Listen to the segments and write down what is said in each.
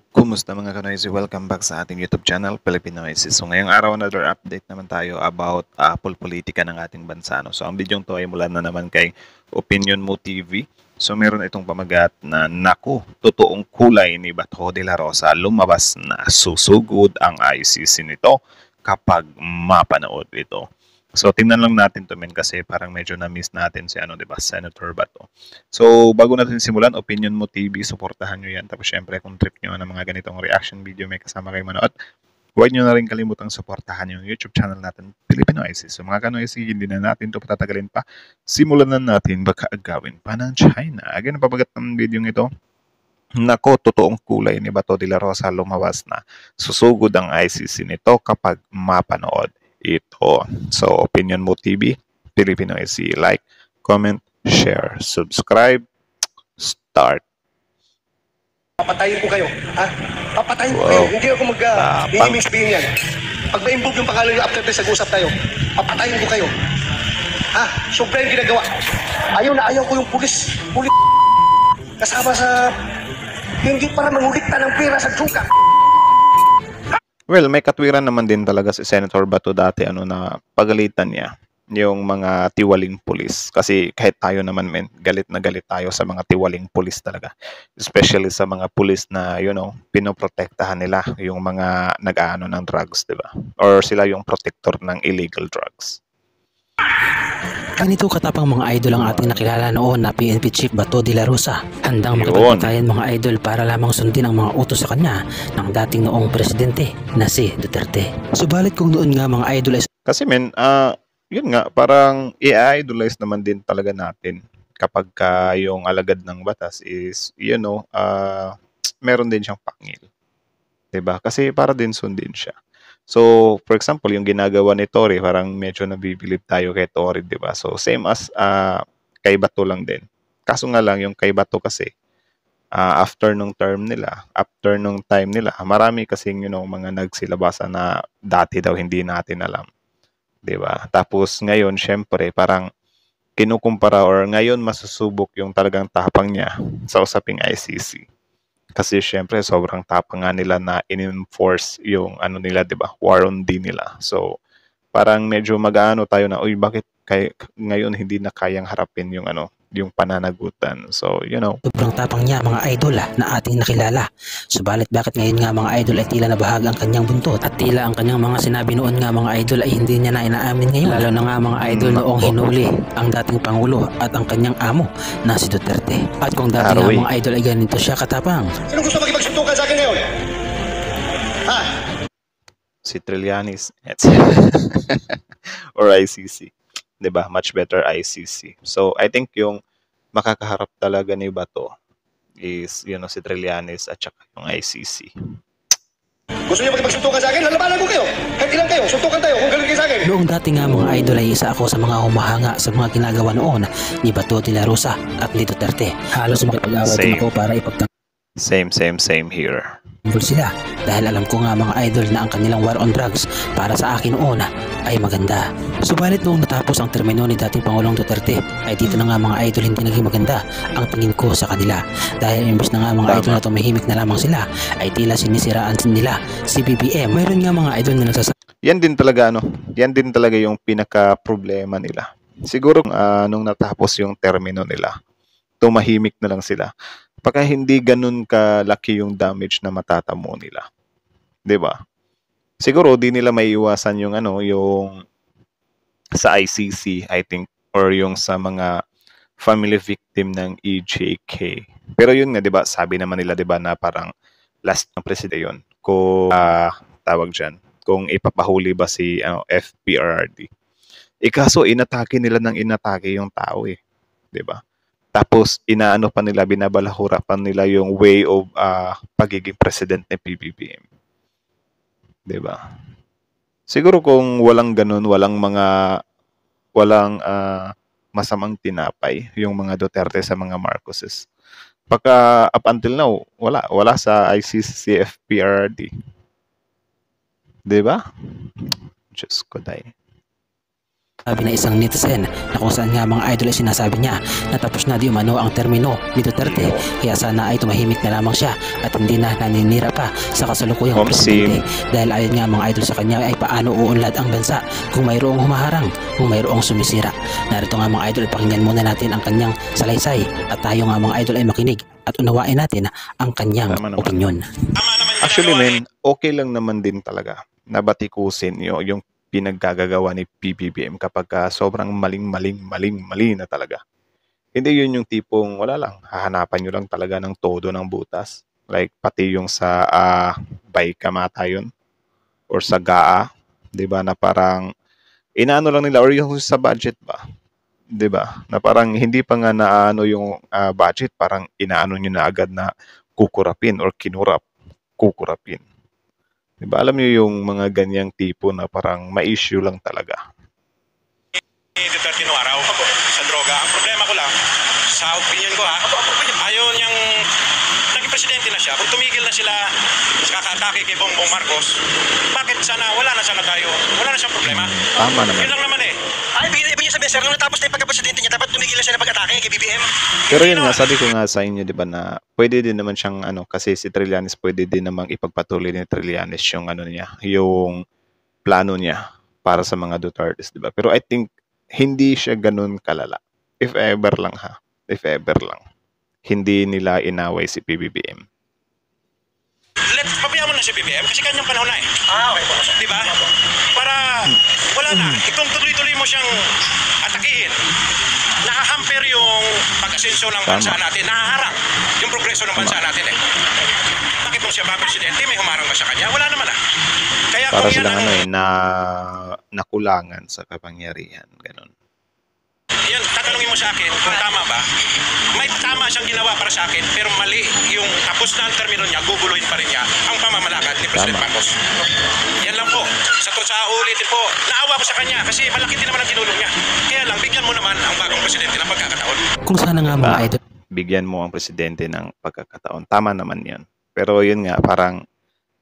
Kumusta mga kanoisy? Welcome back sa ating YouTube channel, Filipino Noisy. So ngayong araw, another update naman tayo about politika ng ating bansa. No? So ang video to ay mula na naman kay Opinion Mo TV. So meron itong pamagat na naku, totoong kulay ni Bato de la Rosa lumabas na susugod ang ICC nito kapag mapanood ito. So tingnan lang natin to men kasi parang medyo na-miss natin si ano, 'di ba, Senator Bato. So bago natin simulan, Opinion Mo TV, suportahan nyo yan. Tapos syempre kung trip nyo ng mga ganitong reaction video may kasama kayo manood, huwag nyo na rin kalimutang suportahan yung YouTube channel natin, Filipino IC. So mga kanoisy, hindi na natin to patatagalin pa. Simulan na natin, baka agawin pa ng China. Again, pabagat ng video ito. Nako, totoong kulay ni Bato de la Rosa lumabas na. Susugod ang ICC nito kapag mapanood ito. So, Opinion Mo TV, Filipino IC. Like, comment, share, subscribe, start. Papatayin ko kayo, ha? Papatayin ko kayo. Hindi ako mag-iimig-sabihin yan. Pag maimbog yung pangalan nyo after this, nag-usap tayo, papatayin ko kayo. Ha? Sobra yung ginagawa. Ayaw na ayaw ko yung pulis. Kasama sa hindi para mangulikta ng pera sa suka. Well, may katwiran naman din talaga si Senator Bato dati na pagalitan niya yung mga tiwaling pulis. Kasi kahit tayo naman galit na galit tayo sa mga tiwaling pulis talaga. Especially sa mga pulis na, pinoprotektahan nila yung mga nag-aano ng drugs, di ba? Or sila yung protector ng illegal drugs. Ganito katapang mga idol ang ating nakilala noon na PNP Chief Bato de la Rosa. Handang makipagpatayan mga idol para lamang sundin ang mga utos sa kanya ng dating noong presidente na si Duterte. Subalit kung noon nga mga idol ay... Kasi yun nga, parang i-idolize naman din talaga natin kapag yung alagad ng batas is, meron din siyang pangil. Diba? Kasi para din sundin siya. So, for example, yung ginagawa ni Tory, parang medyo nabibilib tayo kay Tory, di ba? So, same as kay Bato lang din. Kaso nga lang, yung kay Bato kasi, after nung time nila, marami kasing, mga nagsilabasa na dati daw hindi natin alam. Di ba? Tapos ngayon, syempre, parang kinukumpara or ngayon masusubok yung talagang tapang niya sa usaping ICC. Kasi syempre sobrang tapang nga nila na in-enforce yung nila, 'di ba? War on D nila. So parang medyo mag-aano tayo na, uy, bakit ngayon hindi na kayang harapin yung yung pananagutan. So, sobrang tapang niya mga idol na ating nakilala. Subalit bakit ngayon nga mga idol ay tila nabahag ang kanyang buntot at tila ang kanyang mga sinabi noon nga mga idol ay hindi niya na inaamin ngayon. Lalo na nga mga idol noong hinuli ang dating Pangulo at ang kanyang amo na si Duterte. At kung dati nga mga idol ay ganito siya katapang. Sino gusto makipagsuntukan sa akin ngayon? Ha? Si Trillanes or ICC. 'Di ba? Much better ICC. So, I think yung makakaharap talaga ni Bato is, si Trillanes at saka yung ICC. Gusto niyo makipagsuntukan sa akin? Lalabanan ko kayo. Kahit ilan kayo, suntukan tayo kung galing kayo sa akin. Noong dati nga mga idol ay isa ako sa mga humahanga sa mga ginagawa noon ni Bato de la Rosa at ni Duterte. Halos makipag-away din ako para Same here. sila dahil alam ko nga mga idol na ang kanilang war on drugs para sa akin noon ay maganda. Subalit noong natapos ang termino ni dating Pangulong Duterte ay dito na nga mga idol hindi naging maganda ang tingin ko sa kanila dahil imbes na nga mga idol na tumahimik na lamang sila ay tila sinisiraan nila si BBM. Mayroon nga mga idol na nagsasabi yan din talaga yung pinaka problema nila. Siguro nung natapos yung termino nila, tumahimik na lang sila. Baka hindi ganun kalaki yung damage na matatamo nila. 'Di ba? Siguro di nila maiiwasan yung yung sa ICC, I think, or yung sa mga family victim ng EJK. Pero yun nga, 'di ba? Sabi naman nila, 'di ba, na parang last ng presidente yun. Kung tawag diyan, kung ipapahuli ba si FPRRD. Kaso inatake nila yung tao 'di ba? Tapos binabalahura pa nila yung way of pagiging president ni PBBM. 'Di ba? Siguro kung walang ganun, walang masamang tinapay yung mga Duterte sa mga Marcoses. Baka up until now, wala sa ICC FPRD. 'Di ba? Diyos ko, day. Sabi na isang netizen na kung saan nga mga idol ay sinasabi niya na tapos na di umano ang termino ni Duterte, kaya sana ay tumahimik na lamang siya at hindi na naninira pa sa kasalukuyang presidente, dahil ayon nga mga idol sa kanya ay paano uunlad ang bansa kung mayroong humaharang, kung mayroong sumisira. Narito nga mga idol, pakinggan muna natin ang kanyang salaysay at tayo nga mga idol ay makinig at unawain natin ang kanyang opinyon. Actually men, okay lang naman din talaga na batikusin yung pinaggagawa ni PBBM kapag sobrang mali na talaga. Hindi yun yung tipong wala lang, hahanapan nyo lang talaga ng todo ng butas. Like pati yung sa Bay Kamata yun or sa GAA, 'di ba, na parang inaano lang nila, or yung sa budget ba, 'di ba? Na parang hindi pa nga naano yung budget, parang inaano nyo na agad na kukurapin or kukurapin. Diba, alam niyo yung mga ganyang tipo na parang ma-issue lang talaga. Duterte no araw sa droga. Ang problema ko lang, sa opinion ko ayaw niyang naging presidente na siya. Kung tumigil na sila sa kakatake kay Bongbong Marcos, bakit sana wala na tayo? Wala na siyang problema. Tama naman. Yun lang naman eh. Ay, ibig niya sabihin, sir, nung natapos na yung pagka-presidente niya, dapat tumigil na siya ng pag-atake kay BBM. Pero yun nga, sabi ko nga sa inyo, di ba, na pwede din naman siyang, kasi si Trillanes, pwede din namang ipagpatuloy ni Trillanes yung, yung plano niya para sa mga Dutertes, di ba? Pero I think, hindi siya ganun kalala. If ever lang hindi nila inaway si PBBM. Pabayaan mo na si BBM kasi kanyang panahon na eh. Okay. Di ba? Para wala na. Kung tuloy-tuloy mo siyang atakihin, nakahamper yung pag-asenso ng bansa natin, nahaharang yung progreso ng bansa natin eh. Bakit kung siya ba presidente, may humarang ba sa kanya? Wala naman ah. Kaya para kung silang yan nakulangan sa kapangyarihan, ganun. Yan, tatanungin mo sa akin kung tama ba. May tama siyang ginawa para sa akin, pero mali yung tapos na ang termino niya, guguluhin pa rin niya ang pamamalakad ni President Marcos. Yan lang po. Sa ulitin po, naawa ko sa kanya kasi malaki din naman ang tinulong niya. Kaya lang, bigyan mo naman ang bagong presidente ng pagkakataon. Kung sana nga mga idol, bigyan mo ang presidente ng pagkakataon. Tama naman yun. Pero yun nga, parang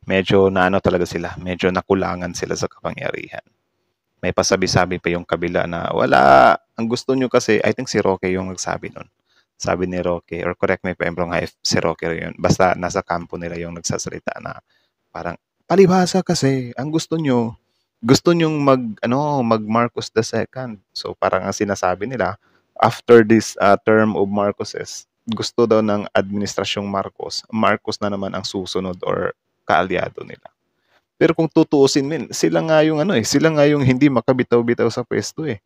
medyo talaga sila. Medyo nakulangan sila sa kapangyarihan. May pasabi-sabi pa yung kabila na wala. Ang gusto nyo kasi, I think si Roque yung nagsabi nun. Sabi ni Roque, or correct me if I'm wrong, si Roque yun. Basta nasa kampo nila yung nagsasalita na parang, palibhasa kasi, ang gusto nyong mag Marcos II. So parang ang sinasabi nila, after this term of Marcoses, gusto daw ng administrasyong Marcos na naman ang susunod or kaalyado nila. Pero kung tutuusin sila nga yung hindi makabitaw-bitaw sa pwesto eh.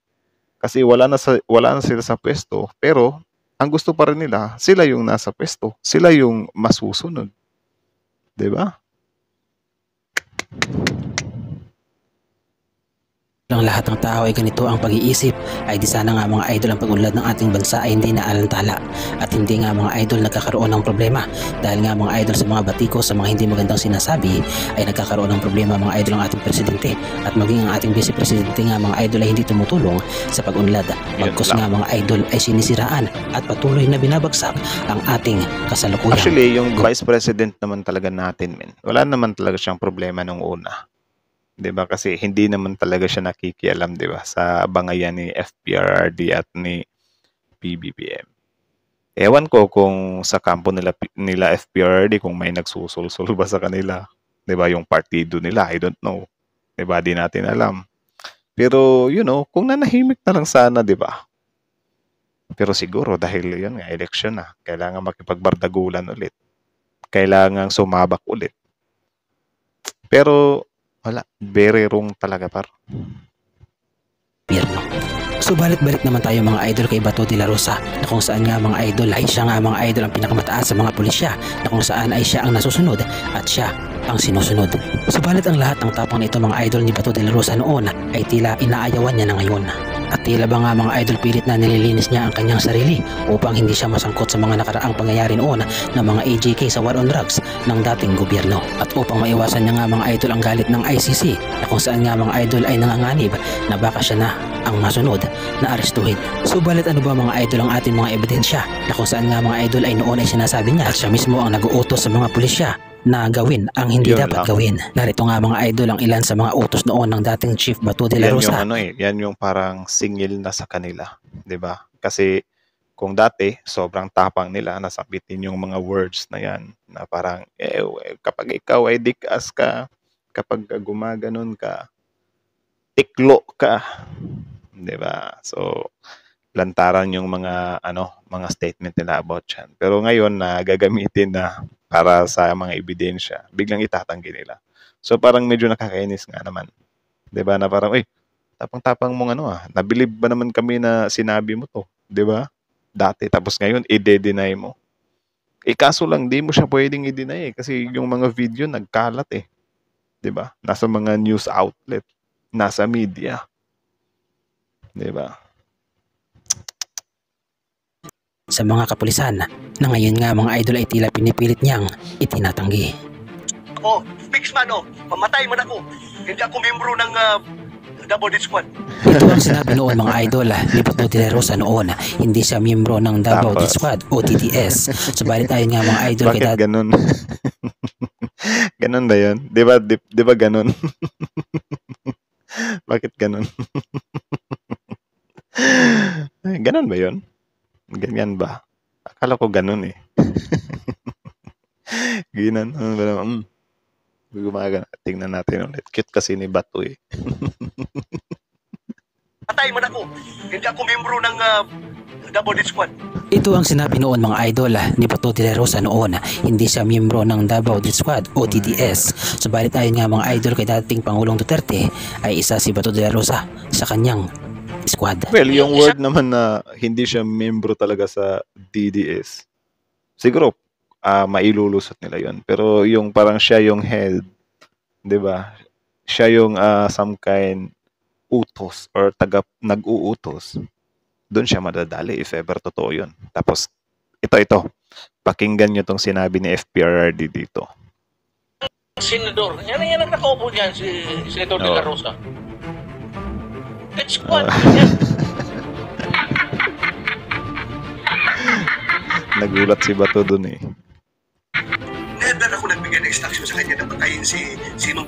Kasi wala na sila sa pwesto, pero ang gusto pa rin nila, sila yung nasa pwesto, sila yung masusunod. 'Di ba? ang lahat ng tao ay ganito ang pag-iisip, ay di sana nga mga idol ang pag-unlad ng ating bansa ay hindi naalantala at hindi nga mga idol nagkakaroon ng problema, dahil nga mga idol sa mga batiko, sa mga hindi magandang sinasabi ay nagkakaroon ng problema mga idol ang ating presidente, at maging ang ating vice presidente nga mga idol ay hindi tumutulong sa pag-unlad, bagkus nga mga idol ay sinisiraan at patuloy na binabagsak ang ating kasalukuyan. Actually, yung vice president naman talaga natin, wala naman talaga siyang problema nung una. 'Di ba? Kasi hindi naman talaga siya nakikialam, 'di ba, sa bangayan ni FPRRD at ni PBBM. Ewan ko kung sa kampo nila FPRRD kung may nagsusulsul ba sa kanila, 'di ba, yung partido nila, I don't know. 'Di ba, di natin alam. Pero kung nanahimik na lang sana, 'di ba? Pero siguro dahil yun nga, election na, kailangan makipagbardagulan ulit. Kailangan sumabak ulit. Pero wala, very wrong talaga par. Gobyerno. Subalit balik naman tayo mga idol kay Bato de la Rosa, na kung saan nga mga idol ay siya nga mga idol ang pinakamataas sa mga pulisya, na kung saan ay siya ang nasusunod at siya ang sinusunod. Subalit ang lahat ng tapang nito mga idol ni Bato de la Rosa noon ay tila inaayawan niya na ngayon. At tila ba nga mga idol pilit na nililinis niya ang kanyang sarili upang hindi siya masangkot sa mga nakaraang pangyayari noon ng mga AJK sa war on drugs ng dating gobyerno, at upang maiwasan niya nga mga idol ang galit ng ICC, na kung saan nga mga idol ay nanganganib na baka siya na ang masunod na arestuhin. Subalit ano ba mga idol ang ating mga ebidensya, na kung saan nga mga idol ay noon ay sinasabi niya at siya mismo ang nag-uutos sa mga pulisya na gawin ang hindi Yun dapat lang. gawin. Narito nga mga idol ang ilan sa mga utos noon ng dating Chief Bato de la Yan yung Rosa. yan yung parang singil na sa kanila, 'di ba? Kasi kung dati sobrang tapang nila, nasabitin yung mga words na yan na parang kapag ikaw ay dikas ka, kapag gumaganon ka, tiklo ka, 'di ba? So lantaran yung mga statement nila about yan. Pero ngayon na gagamitin na para sa mga ebidensya, biglang itatanggi nila. So parang medyo nakakainis nga naman. 'Di ba? Na parang, tapang-tapang mong nabilib ba naman kami na sinabi mo to, 'di ba? Dati tapos ngayon i-deny mo. Kaso lang di mo siya pwedeng i-deny kasi yung mga video nagkalat 'di ba? Nasa mga news outlet, nasa media. 'Di ba? Sa mga kapulisan na ngayon nga mga idol ay tila pinipilit niyang itinatanggi. Fix man pamatay man ako. Hindi ako membro ng Double Death Squad. Ito ang sinabi noon mga idol ni Bato de la Rosa noon. Hindi siya miyembro ng Davao Death Squad o DDS. Subalit ayon nga mga idol Bakit ganun? Ganun ba yun? Di ba ganun? Bakit ganun? Ganun ba yun? Ganyan ba? Akala ko ganun Ganun. Gumagana. Tingnan natin ulit. Cute kasi ni Bato Patay man ako. Hindi ako membro ng Double Death Squad. Ito ang sinabi noon mga idol ni Bato de la Rosa noon. Hindi siya miyembro ng Davao Death Squad o DDS. Subalit ayon nga mga idol kay dating Pangulong Duterte ay isa si Bato de la Rosa sa kanyang squad. Well, yung word naman na hindi siya membro talaga sa DDS, siguro mailulusot nila yon. Pero yung parang siya yung head, 'di ba? Siya yung some kind utos or nag-uutos. Doon siya madadali if ever totoo yun. Tapos ito. Pakinggan nyo tong sinabi ni FPRRD dito. Senador. Yan ang nakaupo niyan, si Senador de la Rosa. It's squad. Nagulat si Bato dun Never ako nagbigay ng instruction sa kanya na patayin sinong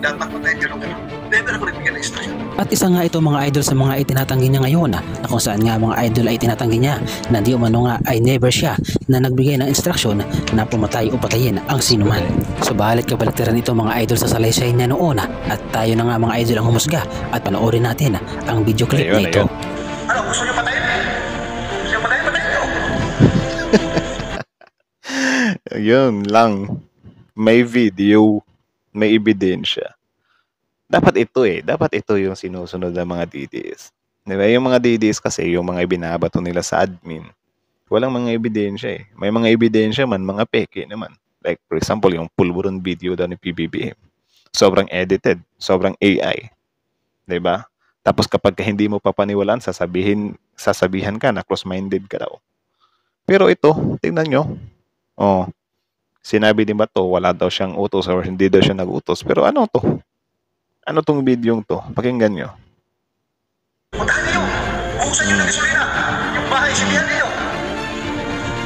dapat patayin, gano'n. Never ako nagbigay ng instruction. At isa nga ito mga idol sa mga itinatanggi niya ngayon na kung saan nga mga idol ay itinatanggi niya na di umano nga ay never siya na nagbigay ng instruction na pumatay o patayin ang sinuman. Subalit kabalatiran ito mga idol sa salaysay niya noon at tayo na nga mga idol ang humusga at panoorin natin ang video clip na ito. Ano, gusto niyo patayin? Gusto niyo patayin niyo? Yun lang. May video, may ebidensya. Dapat ito yung sinusunod ng mga DDS. Diba? Yung mga DDS kasi, yung mga ibinabato nila sa admin, walang mga ebidensya May mga ebidensya man, mga peke naman. Like, for example, yung pulburon video daw ni PBBM. Sobrang edited, sobrang AI. Diba? Tapos kapag hindi mo papaniwalaan, sasabihan ka na close-minded ka daw. Pero ito, tingnan nyo. Sinabi din ba to, wala daw siyang utos or hindi daw siya nag-utos. Pero ano to? Ano tong videong to? Pakinggan nyo. Puntahan niyo. Buhusan niyo ng gasolina. Yung bahay, silihan niyo.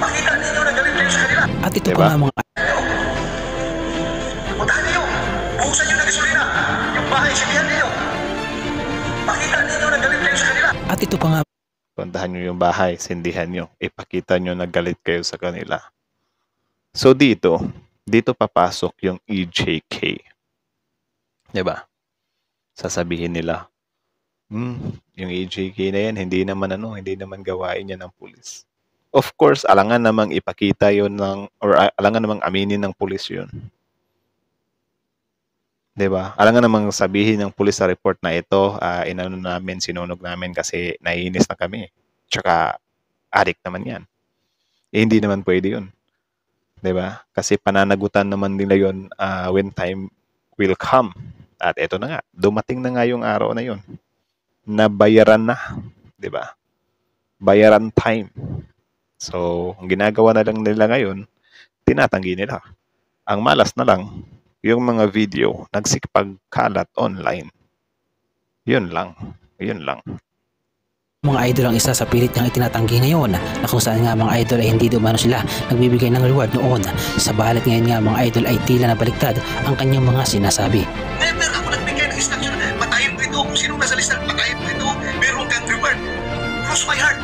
Pakita ninyo na galit kayo sa kanila. At ito Diba? pa nga mga Puntahan niyo. Buhusan niyo ng gasolina. Yung bahay, silihan niyo. Pakita ninyo na galit kayo sa kanila. at ito pa nga Puntahan nyo yung bahay, sindihan nyo. Ipakita nyo na galit kayo sa kanila. So dito papasok yung EJK. Diba? Sasabihin nila, yung EJK na yan, hindi naman gawain yan ng pulis. Of course, alangan namang ipakita yun alangan namang aminin ng pulis yun. Diba? Alangan namang sabihin ng pulis sa report na ito, sinunog namin kasi naiinis na kami. Tsaka, addict naman yan. Hindi naman pwede yun. Diba? Kasi pananagutan naman nila yun when time will come. At ito na nga, dumating na nga yung araw na yun. Nabayaran na. Diba? Bayaran time. So, ang ginagawa na lang nila ngayon, tinatanggi nila. Ang malas na lang, yung mga video, nagsikpagkalat online. Yun lang. Mga idol ang isa sa pilit niyang itinatanggi ngayon na kung saan nga mga idol ay hindi dumano sila nagbibigay ng reward noon. Sa balit ngayon nga mga idol ay tila na baliktad ang kanyang mga sinasabi. Never ako nagbigay ng instruction. Patayin ko ito. Kung sino nasa lista, patayin ko ito. Meron kang reward. Cross my heart.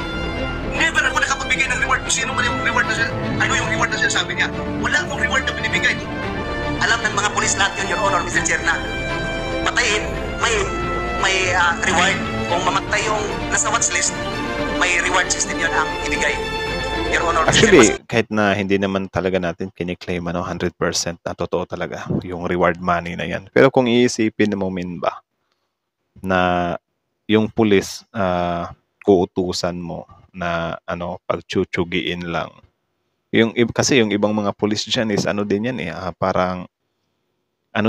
Never ako nakapagbigay ng reward. Kung sino man yung reward na siya, ano yung reward na sinasabi niya. Wala akong reward na binibigay. Alam ng mga polis lahat yun, Your Honor, Mr. Chair, na patayin, may reward. Kung mamatay yung nasa watch list, may reward system yun ang ibigay. Your Honor, Actually, kahit na hindi naman talaga natin kiniklaim 100% na totoo talaga yung reward money na yan. Pero kung iisipin mo min ba na yung pulis uutusan mo na pagchuchugiin lang. Kasi yung ibang mga pulis dyan is din yan parang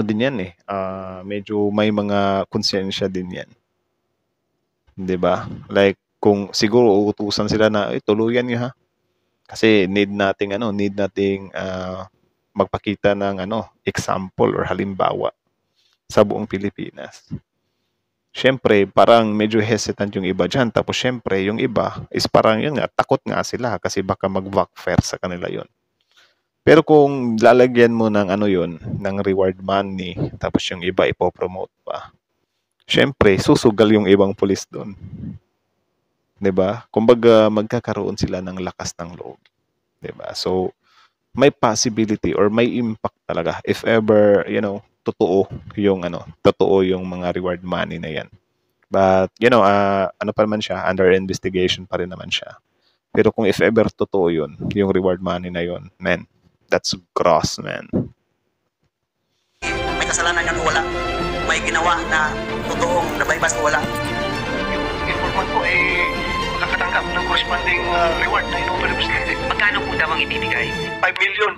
din yan medyo may mga konsensya din yan. 'Di ba? Like kung siguro uutusan sila na tuluyan niyo ha. Kasi need nating magpakita ng example or halimbawa sa buong Pilipinas. Siyempre, parang medyo hesitant yung iba dyan. Tapos siyempre, yung iba is parang yun nga, takot nga sila kasi baka mag-backfire sa kanila yun. Pero kung lalagyan mo ng ng reward money, tapos yung iba ipopromote pa, siyempre, susugal yung ibang pulis doon. 'Di ba? Kumbaga, magkakaroon sila ng lakas ng loob. 'Di ba? So, may possibility or may impact talaga if ever, totoo yung mga reward money na yan. But, pa naman siya, under investigation pa rin naman siya. Pero kung if ever totoo yun, yung reward money na yun, man, that's gross, man. may kasalanan yan o wala. May ginawa na totoong nabaybas o wala. Yung informant ko makakatanggap ng corresponding reward na in-offer. Magkano po daw ang ibibigay? 5 million.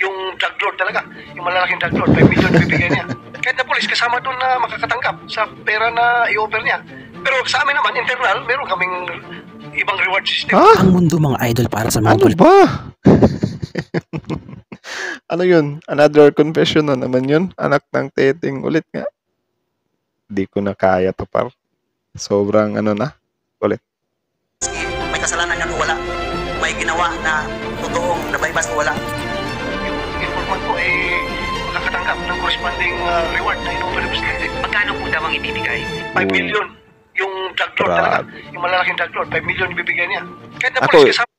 Yung drug lord talaga. Yung malalaking drug lord, 5 million ibibigay niya. Kahit na polis, kasama doon na makakatanggap sa pera na i-offer niya. Pero sa amin naman, internal, meron kaming ibang reward system. Ang mundo mga idol para sa mga Ano ba? Ano yun? Another confession na naman yun? Anak ng teting ulit nga. Di ko na kaya to par. Sobrang ulit. May kasalanan yan o wala. May ginawa na totoong nabaybas o wala. Yung informant ko makakatanggap ng corresponding reward na in-offer. Magkano po daw ang ibibigay? 5 million. Yung drug lord talaga. Yung malalaking drug lord, 5 million ibibigay niya. Kahit na Ako, polis, kasama.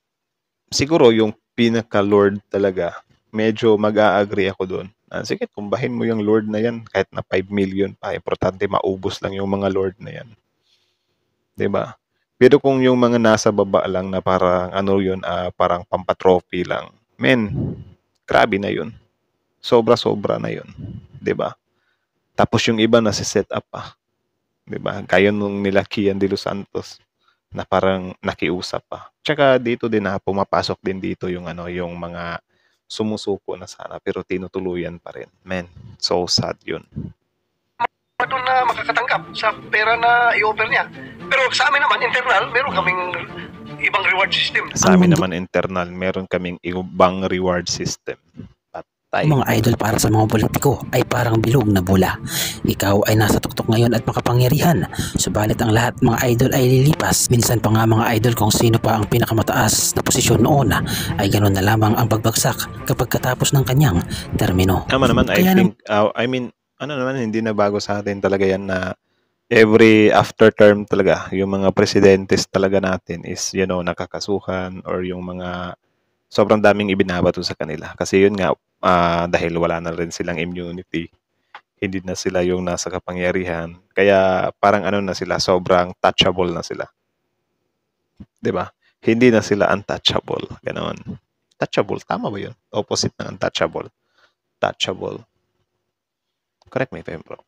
siguro yung pinaka-lord talaga, medyo mag-a-agree ako doon. Sige, kumbahin mo yung lord na yan, kahit na 5 million pa, importante maubos lang yung mga lord na yan. 'Di ba? Pero kung yung mga nasa baba lang na parang parang pampatrophy lang, men, grabe na yun. Sobra-sobra na yun. 'Di ba? Tapos yung iba na set up pa. 'Di ba? Kaya nung nila Kian de los Santos na parang nakiusap pa. Tsaka dito din pumapasok din dito yung yung mga sumusuko na sana pero tinutuluyan pa rin. Men, so sad yun. Doon na makakatanggap sa pera na i-offer niya. Pero sa amin naman, internal, meron kaming ibang reward system. Sa amin naman internal, meron kaming ibang reward system. Patay. mga idol para sa mga politiko ay parang bilog na bola. Ikaw ay nasa tuktok ngayon at makapangyarihan. Subalit ang lahat mga idol ay lilipas. Minsan pa nga mga idol kung sino pa ang pinakamataas na posisyon noon ay ganoon na lamang ang pagbagsak kapag katapos ng kanyang termino. Tama naman, hindi na bago sa atin talaga yan na every after term talaga, yung mga presidentes talaga natin is, nakakasuhan or yung mga sobrang daming ibinabato sa kanila. Kasi yun nga, dahil wala na rin silang immunity, hindi na sila yung nasa kapangyarihan. Kaya parang na sila, sobrang touchable na sila. 'Di ba? Hindi na sila untouchable. Ganon. Touchable, tama ba yun? Opposite ng untouchable. Touchable. Correct me if I'm wrong.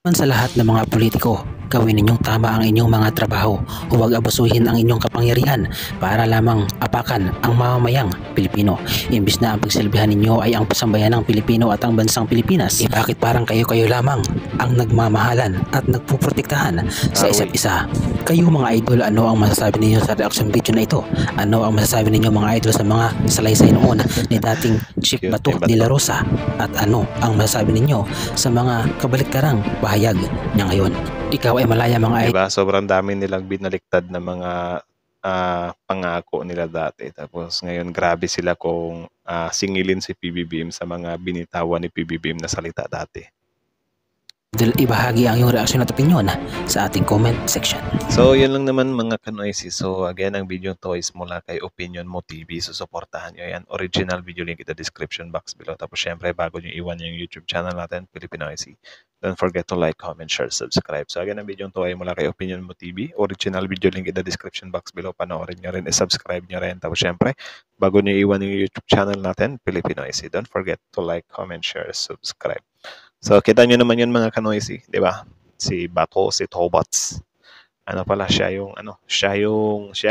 Sa lahat ng mga politiko, gawin ninyong tama ang inyong mga trabaho. Huwag abusuhin ang inyong kapangyarihan para lamang apakan ang mamamayang Pilipino. Imbis na ang pagsilbihan ninyo ay ang pasambayan ng Pilipino at ang bansang Pilipinas, bakit parang kayo lamang ang nagmamahalan at nagpuprotektahan sa isa't isa? Kayo mga idol, ano ang masasabi ninyo sa reaction video na ito? Ano ang masasabi ninyo mga idol sa mga salaysay noon ni dating Chief Bato de la Rosa? At ano ang masasabi ninyo sa mga kabaliktarang bahayag niya ngayon? ikaw ay malaya mga idol. Diba? Sobrang dami nilang binaliktad na mga pangako nila dati. Tapos ngayon grabe sila kung singilin si PBBM sa mga binitawan ni PBBM na salita dati. Ibahagi ang iyong reaksyon at opinion sa ating comment section. So, yun lang naman mga kanoisy. So, again, ang video to is mula kay Opinion Mo TV. So, supportahan nyo yan. Original video link in the description box below. Tapos, syempre, bago nyo iwan yung YouTube channel natin, Pilipinoisy. Don't forget to like, comment, share, subscribe. So, again, ang video to ay mula kay Opinion Mo TV. Original video link in the description box below. Panoorin nyo rin, subscribe nyo rin. Tapos, syempre, bago nyo iwan yung YouTube channel natin, Pilipinoisy. Don't forget to like, comment, share, subscribe. So, kita nyo naman yun mga kanoisy, di ba? Si Bato, si Tobots. Ano pala, siya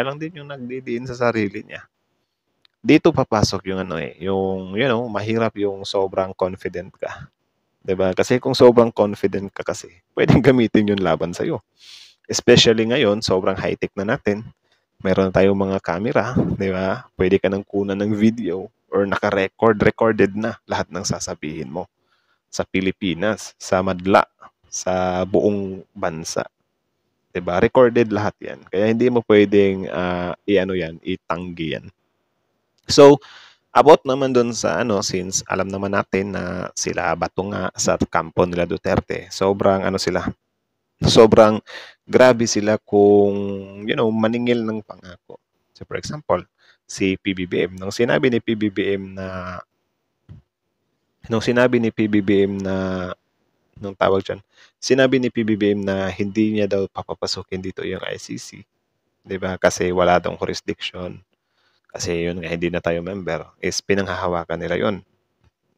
lang din yung nagdidiin sa sarili niya. Dito papasok yung yung, mahirap yung sobrang confident ka. Di ba? Kasi kung sobrang confident ka kasi, pwedeng gamitin yung laban sa'yo. Especially ngayon, sobrang high-tech na natin. Meron tayong mga camera, di ba? Pwede ka nang kunan ng video or recorded na lahat ng sasabihin mo. Sa Pilipinas, sa madla, sa buong bansa. 'Di ba? Recorded lahat 'yan. Kaya hindi mo pwedeng itanggi yan. So, about naman doon sa since alam naman natin na sila Bato nga sa kampo nila Duterte, sobrang grabe sila kung maningil ng pangako. So for example, si PBBM, nung sinabi ni PBBM na hindi niya daw papapasukin dito yung ICC, 'di ba? Kasi wala daw jurisdiction. Kasi yun nga, hindi na tayo member, is pinanghahawakan nila yon,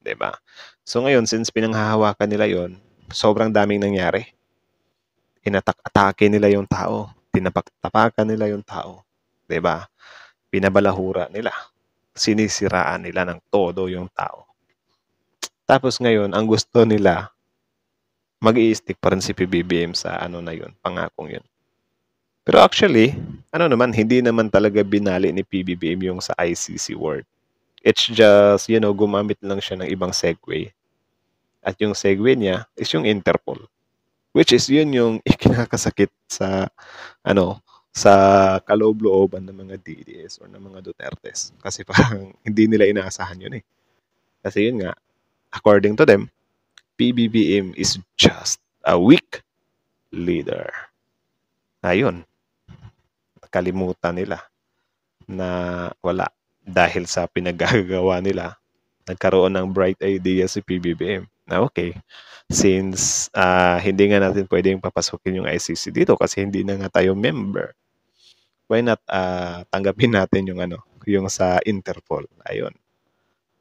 'di ba? So ngayon, since pinanghahawakan nila yon, sobrang daming nangyari. Inatak-atake nila yung tao, tinapak-tapakan nila yung tao, 'di ba? Binabalahura nila, sinisiraan nila ng todo yung tao. Tapos ngayon, ang gusto nila, mag-i-stick pa rin si PBBM sa pangakong yun. Pero actually, hindi naman talaga binali ni PBBM yung sa ICC word. It's just, gumamit lang siya ng ibang segue. At yung segue niya is yung Interpol. Which is yun yung ikinakasakit sa, sa kaloob-looban ng mga DDS or ng mga Dutertes. Kasi parang hindi nila inaasahan yun eh. Kasi yun nga, according to them, PBBM is just a weak leader. Ayun. Kalimutan nila na wala. Dahil sa pinagagawa nila, nagkaroon ng bright idea si PBBM na okay, since hindi nga natin pwedeng papasukin yung ICC dito kasi hindi na nga tayo member, why not tanggapin natin yung sa Interpol. Ayun.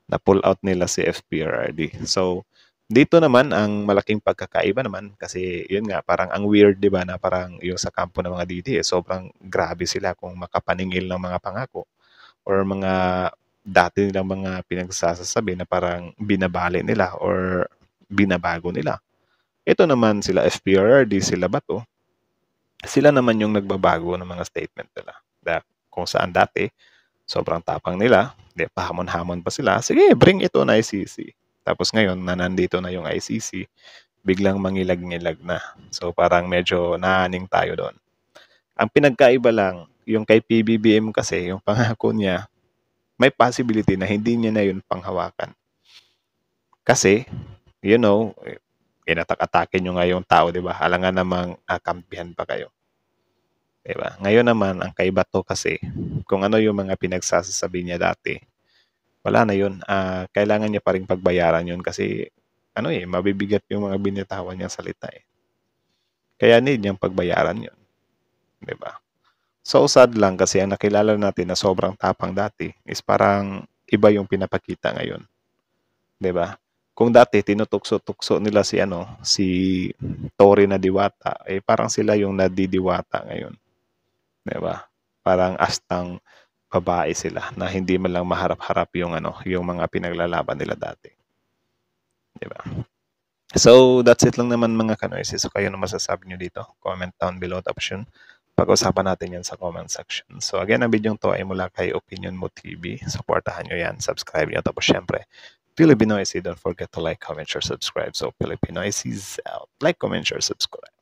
Na-pull out nila si FPRRD. So, dito naman, ang malaking pagkakaiba naman, kasi yun nga, parang ang weird, di ba, na parang yung sa kampo ng mga DDS, sobrang grabe sila kung makapaningil ng mga pangako or mga dati nilang mga pinagsasabi na parang binabali nila or binabago nila. Ito naman sila FPRRD, sila Bato, sila naman yung nagbabago ng mga statement nila. Kung saan dati, sobrang tapang nila, pahamon-hamon pa sila, sige, bring ito na ICC. Tapos ngayon, na nandito na yung ICC, biglang mangilag-ngilag na. So parang medyo naaning tayo doon. Ang pinagkaiba lang, yung kay PBBM kasi, yung pangako niya, may possibility na hindi niya na yun panghawakan. Kasi, inatak-atake nyo nga yung tao, di ba? Alangan namang kampihan pa kayo. Diba? Ngayon naman, ang kay Bato kasi, kung ano yung mga pinagsasabi niya dati, wala na yun. Kailangan niya pa rin pagbayaran yun kasi, mabibigat yung mga binitawan niyang salita eh. Kaya need niyang pagbayaran yun. Diba? So, sad lang kasi ang nakilala natin na sobrang tapang dati is parang iba yung pinapakita ngayon. Diba? Kung dati, tinutukso-tukso nila si Tory na Diwata, parang sila yung nadidiwata ngayon. Diba? Parang astang babae sila na hindi man lang maharap-harap yung mga pinaglalaban nila dati. Diba? So, that's it lang naman mga kanoises. So, kayo na masasabi nyo dito. Comment down below. Tapos yun, pag-usapan natin yan sa comment section. So, again, ang video to ay mula kay Opinion Mo TV. Supportahan nyo yan. Subscribe nyo. Tapos syempre, Pilipinoisy, don't forget to like, comment, share, subscribe. So, Pilipinoisy is out. Like, comment, share, subscribe.